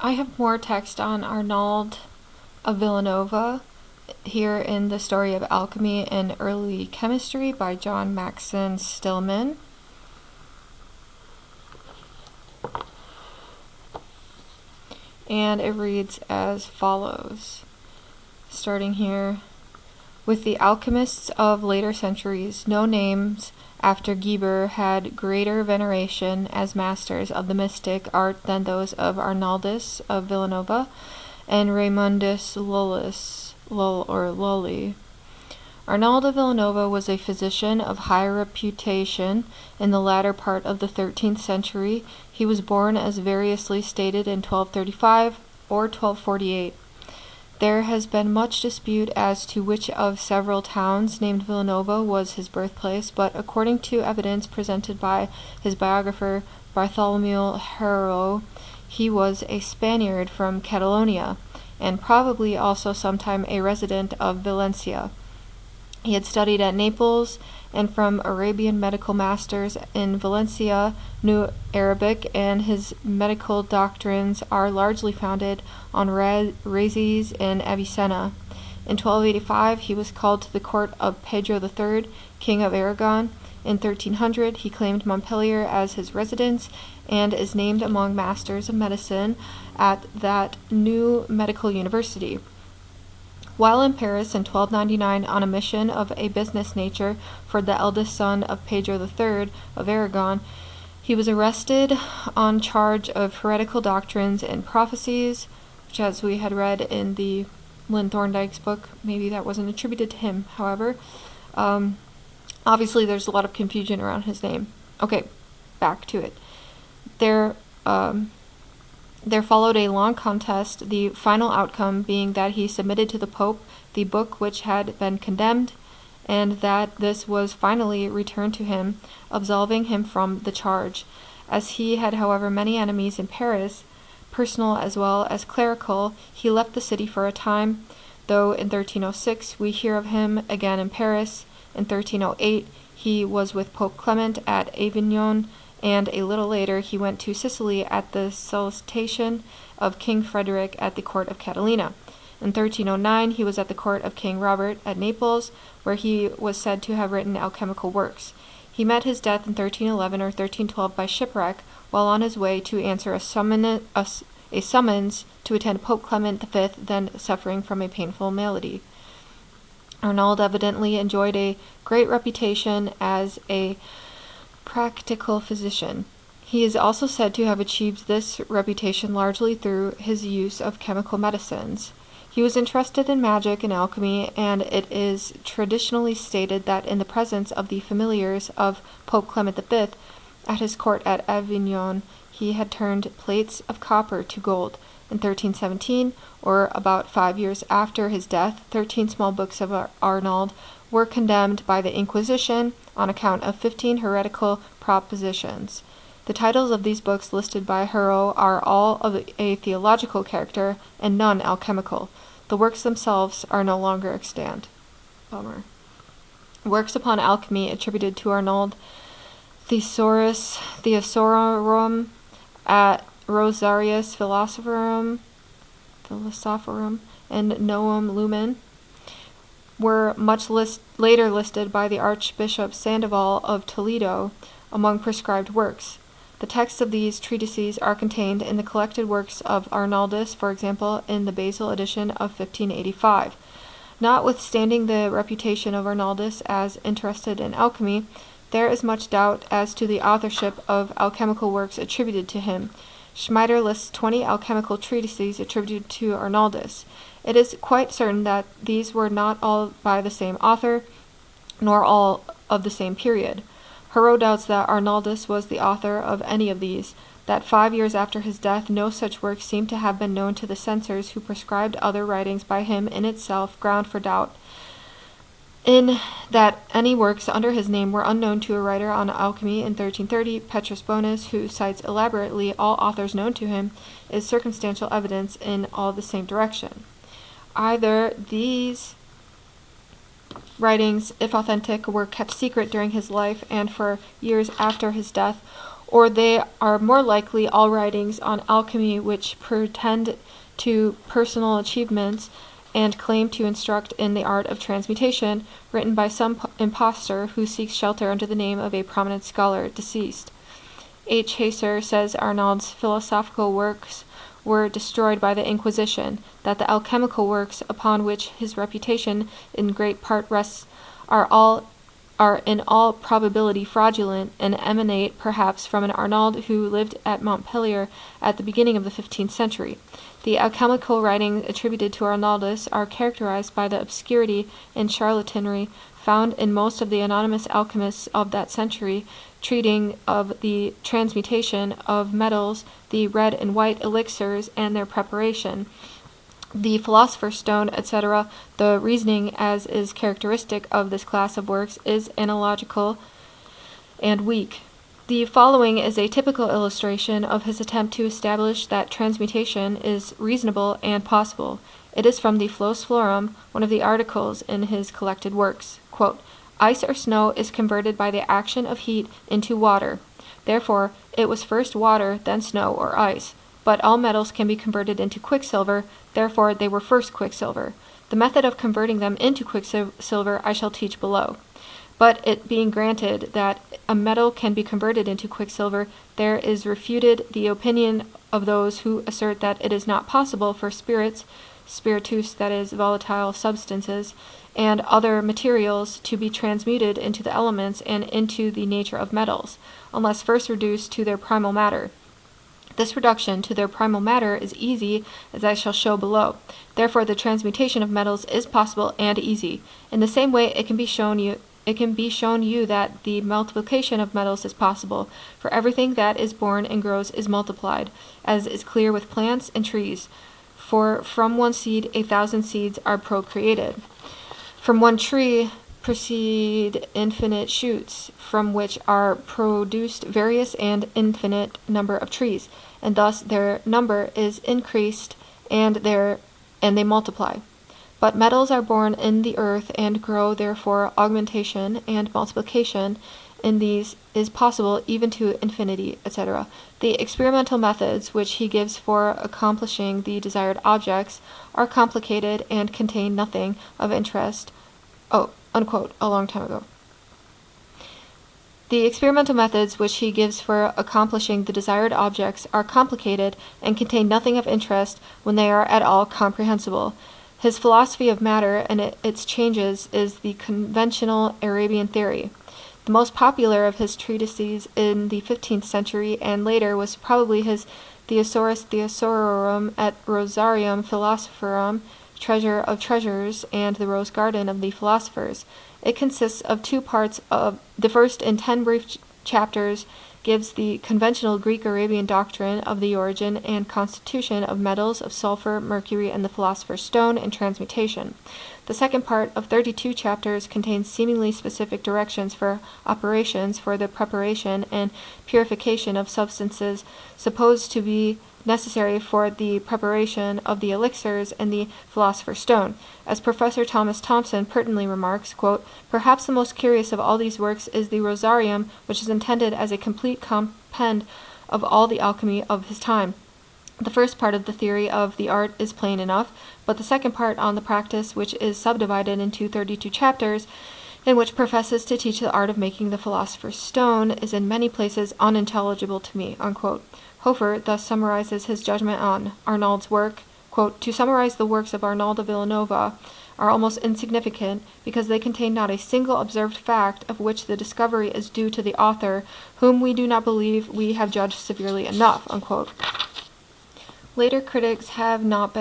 I have more text on Arnald of Villanova here in the story of alchemy and early chemistry by John Maxson Stillman. And it reads as follows, starting here. With the alchemists of later centuries, no names after Geber had greater veneration as masters of the mystic art than those of Arnaldus of Villanova and Raymundus Lully. Arnald of Villanova was a physician of high reputation in the latter part of the 13th century. He was born, as variously stated, in 1235 or 1248. There has been much dispute as to which of several towns named Villanova was his birthplace, but according to evidence presented by his biographer Bartholomew Haro, he was a Spaniard from Catalonia, and probably also sometime a resident of Valencia. He had studied at Naples, and from Arabian medical masters in Valencia knew Arabic, and his medical doctrines are largely founded on Rhazes in Avicenna. In 1285 he was called to the court of Pedro III, King of Aragon. In 1300 he claimed Montpellier as his residence, and is named among masters of medicine at that new medical university. While in Paris in 1299 on a mission of a business nature for the eldest son of Pedro III of Aragon, he was arrested on charge of heretical doctrines and prophecies, which, as we had read in the Lynn Thorndike's book, maybe that wasn't attributed to him, however. Obviously there's a lot of confusion around his name. Okay, back to it. There followed a long contest, the final outcome being that he submitted to the Pope the book which had been condemned, and that this was finally returned to him, absolving him from the charge. As he had, however, many enemies in Paris, personal as well as clerical, he left the city for a time, though in 1306 we hear of him again in Paris. In 1308 he was with Pope Clement at Avignon, and a little later he went to Sicily at the solicitation of King Frederick at the court of Catalina. In 1309 he was at the court of King Robert at Naples, where he was said to have written alchemical works. He met his death in 1311 or 1312 by shipwreck, while on his way to answer a summons to attend Pope Clement V, then suffering from a painful malady. Arnald evidently enjoyed a great reputation as a practical physician. He is also said to have achieved this reputation largely through his use of chemical medicines. He was interested in magic and alchemy, and it is traditionally stated that in the presence of the familiars of Pope Clement V at his court at Avignon, he had turned plates of copper to gold. In 1317, or about 5 years after his death, 13 small books of Arnald were condemned by the Inquisition on account of 15 heretical propositions. The titles of these books listed by Haro are all of a theological character and none alchemical. The works themselves are no longer extant. Works upon alchemy attributed to Arnald: Thesaurus at Rosarius Philosophorum, and Novum Lumen were much later listed by the Archbishop Sandoval of Toledo among prescribed works. The texts of these treatises are contained in the collected works of Arnaldus, for example, in the Basel edition of 1585. Notwithstanding the reputation of Arnaldus as interested in alchemy, there is much doubt as to the authorship of alchemical works attributed to him. Schmider lists 20 alchemical treatises attributed to Arnaldus. It is quite certain that these were not all by the same author, nor all of the same period. Haro doubts that Arnaldus was the author of any of these, that 5 years after his death no such works seem to have been known to the censors who prescribed other writings by him in itself ground for doubt. In that any works under his name were unknown to a writer on alchemy in 1330, Petrus Bonus, who cites elaborately all authors known to him, is circumstantial evidence in all the same direction. Either these writings, if authentic, were kept secret during his life and for years after his death, or they are more likely all writings on alchemy which pretend to personal achievements and claim to instruct in the art of transmutation, written by some impostor who seeks shelter under the name of a prominent scholar deceased. H. Haser says Arnald's philosophical works were destroyed by the Inquisition, that the alchemical works upon which his reputation in great part rests are in all probability fraudulent, and emanate perhaps from an Arnald who lived at Montpellier at the beginning of the 15th century. The alchemical writings attributed to Arnaldus are characterized by the obscurity and charlatanry found in most of the anonymous alchemists of that century, treating of the transmutation of metals, the red and white elixirs, and their preparation, the philosopher's stone, etc. The reasoning, as is characteristic of this class of works, is analogical and weak. The following is a typical illustration of his attempt to establish that transmutation is reasonable and possible. It is from the Flos Florum, one of the articles in his collected works. Quote, "Ice or snow is converted by the action of heat into water. Therefore, it was first water, then snow or ice. But all metals can be converted into quicksilver, therefore they were first quicksilver. The method of converting them into quicksilver I shall teach below. But it being granted that a metal can be converted into quicksilver, there is refuted the opinion of those who assert that it is not possible for spirits, spiritus, that is, volatile substances, and other materials to be transmuted into the elements and into the nature of metals, unless first reduced to their primal matter. This reduction to their primal matter is easy, as I shall show below. Therefore, the transmutation of metals is possible and easy. In the same way, it can be shown you that the multiplication of metals is possible, for everything that is born and grows is multiplied, as is clear with plants and trees. For from one seed 1,000 seeds are procreated. From one tree proceed infinite shoots, from which are produced various and infinite number of trees, and thus their number is increased, and they multiply. But metals are born in the earth and grow, therefore augmentation and multiplication in these is possible even to infinity, etc. The experimental methods which he gives for accomplishing the desired objects are complicated and contain nothing of interest. Unquote, a long time ago. The experimental methods which he gives for accomplishing the desired objects are complicated and contain nothing of interest when they are at all comprehensible. His philosophy of matter and its changes is the conventional Arabian theory. The most popular of his treatises in the 15th century and later was probably his Thesaurus Theosaurorum et Rosarium Philosophorum, Treasure of Treasures, and the Rose Garden of the Philosophers. It consists of two parts. The first, in 10 brief chapters, gives the conventional Greek-Arabian doctrine of the origin and constitution of metals, of sulfur, mercury, and the philosopher's stone, and transmutation. The second part, of 32 chapters, contains seemingly specific directions for operations for the preparation and purification of substances supposed to be necessary for the preparation of the elixirs and the philosopher's stone. As Professor Thomas Thompson pertinently remarks, quote, "Perhaps the most curious of all these works is the Rosarium, which is intended as a complete compend of all the alchemy of his time. The first part of the theory of the art is plain enough, but the second part on the practice, which is subdivided into 32 chapters, and which professes to teach the art of making the philosopher's stone, is in many places unintelligible to me." Unquote. Hofer thus summarizes his judgment on Arnald's work, quote, "To summarize the works of Arnald of Villanova are almost insignificant, because they contain not a single observed fact of which the discovery is due to the author, whom we do not believe we have judged severely enough." Unquote. Later critics have not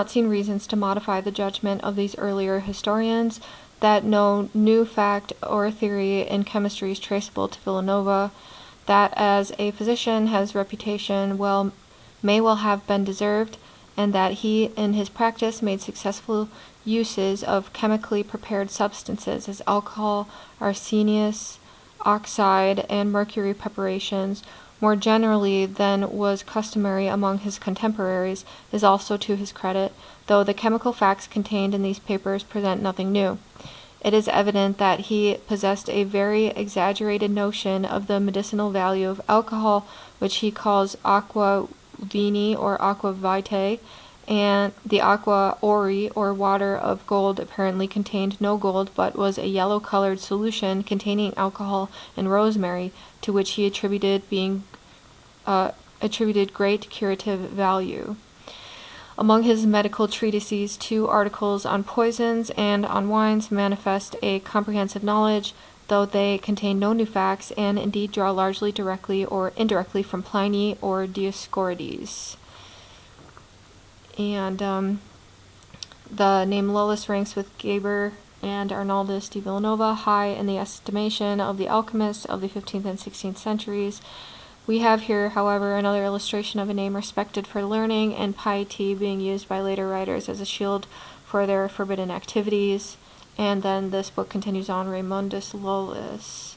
seen reasons to modify the judgment of these earlier historians that no new fact or theory in chemistry is traceable to Villanova, that as a physician his reputation may well have been deserved, and that he in his practice made successful uses of chemically prepared substances as alcohol, arsenious oxide, and mercury preparations more generally than was customary among his contemporaries, is also to his credit, though the chemical facts contained in these papers present nothing new. it is evident that he possessed a very exaggerated notion of the medicinal value of alcohol, which he calls aqua vini or aqua vitae, and the aqua auri or water of gold apparently contained no gold but was a yellow-colored solution containing alcohol and rosemary, to which he attributed great curative value. Among his medical treatises, 2 articles on poisons and on wines manifest a comprehensive knowledge, though they contain no new facts, and indeed draw largely directly or indirectly from Pliny or Dioscorides. And the name Lullus ranks with Geber and Arnaldus de Villanova high in the estimation of the alchemists of the 15th and 16th centuries. We have here, however, another illustration of a name respected for learning and piety being used by later writers as a shield for their forbidden activities. And then this book continues on, Raymundus Lullus.